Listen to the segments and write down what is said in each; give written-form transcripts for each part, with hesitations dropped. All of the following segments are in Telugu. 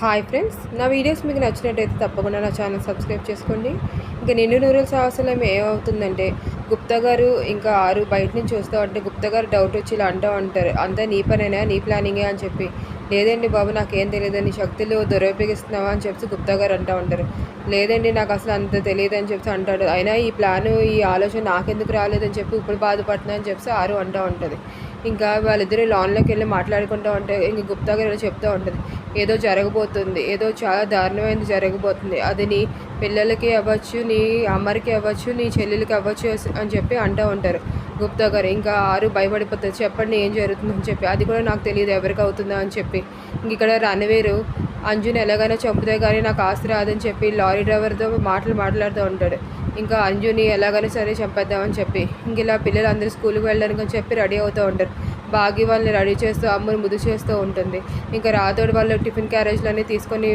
హాయ్ ఫ్రెండ్స్, నా వీడియోస్ మీకు నచ్చినట్టయితే తప్పకుండా నా ఛానల్ సబ్స్క్రైబ్ చేసుకోండి. ఇంకా నిండు నూరేళ్ళ సాహసంలో ఏమవుతుందంటే గుప్తా గారు ఇంకా ఆరు బయట నుంచి వస్తూ ఉంటే గుప్తా గారు డౌట్ వచ్చి ఇలా అంటూ ఉంటారు, అంతా నీ పనేనా, నీ ప్లానింగే అని చెప్పి. లేదండి బాబు, నాకేం తెలియదు, నీ శక్తులు దురుపయోగిస్తున్నావా అని చెప్పి గుప్తా గారు అంటూ ఉంటారు. లేదండి, నాకు అసలు అంత తెలియదు అని చెప్పి అంటాడు. అయినా ఈ ప్లాను ఈ ఆలోచన నాకెందుకు రాలేదని చెప్పి ఇప్పుడు బాధపడుతున్నా అని చెప్పి ఆరు అంటూ ఉంటుంది. ఇంకా వాళ్ళిద్దరూ లాన్లోకి వెళ్ళి మాట్లాడుకుంటూ ఉంటే ఇంక గుప్తా గారు చెప్తూ ఉంటుంది, ఏదో జరగబోతుంది, ఏదో చాలా దారుణమైనది జరగబోతుంది, అది నీ పిల్లలకి అవ్వచ్చు, నీ అమ్మరికి అవ్వచ్చు, నీ చెల్లెలకి అవ్వచ్చు అని చెప్పి అంటూ ఉంటారు గుప్తా గారు. ఇంకా ఆరు భయపడిపోతుంది, చెప్పండి ఏం జరుగుతుందని చెప్పి. అది కూడా నాకు తెలియదు ఎవరికి అవుతుందా అని చెప్పి. ఇంక ఇక్కడ రణవీరు అంజుని ఎలాగైనా చంపుతే కానీ నాకు ఆస్తి రాదని చెప్పి లారీ డ్రైవర్తో మాట్లాడుతూ ఉంటాడు. ఇంకా అంజుని ఎలాగైనా సరే చంపేద్దామని చెప్పి ఇంక ఇలా పిల్లలందరూ స్కూల్కి వెళ్ళడానికి అని చెప్పి రెడీ అవుతూ ఉంటారు. బాగి వాళ్ళని రెడీ చేస్తూ అమ్మని ముద్దు చేస్తూ ఉంటుంది. ఇంకా రాతోడు వాళ్ళు టిఫిన్ క్యారేజ్లన్నీ తీసుకొని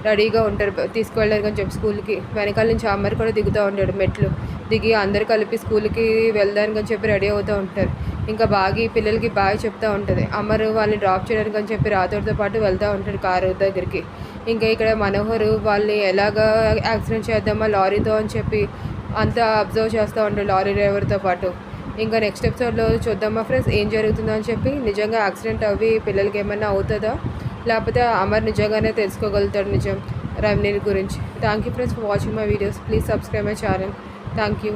రెడీగా ఉంటారు తీసుకువెళ్ళడానికి అని చెప్పి స్కూల్కి. వెనకాల నుంచి అమ్మని కూడా దిగుతూ ఉంటాడు, మెట్లు దిగి అందరు కలిపి స్కూల్కి వెళ్ళడానికి అని చెప్పి రెడీ అవుతూ ఉంటారు. ఇంకా బాగి పిల్లలకి బాయ్ చెప్తూ ఉంటుంది. అమరు వాళ్ళని డ్రాప్ చేయడానికి అని చెప్పి రాతోడితో పాటు వెళ్తూ ఉంటాడు కారు దగ్గరికి. ఇంకా ఇక్కడ మనోహర్ వాళ్ళని ఎలాగా యాక్సిడెంట్ చేద్దామా లారీతో అని చెప్పి అంతా అబ్జర్వ్ చేస్తూ ఉంటాడు లారీ డ్రైవర్తో పాటు. ఇంకా నెక్స్ట్ ఎపిసోడ్లో చూద్దామా ఫ్రెండ్స్ ఏం జరుగుతుందో అని చెప్పి. నిజంగా యాక్సిడెంట్ అవి పిల్లలకి ఏమైనా అవుతుందా, లేకపోతే అమర్ నిజంగానే తెలుసుకోగలుగుతాడు నిజం రమణి గురించి. Thank you friends for watching my videos. Please subscribe my channel. Thank you.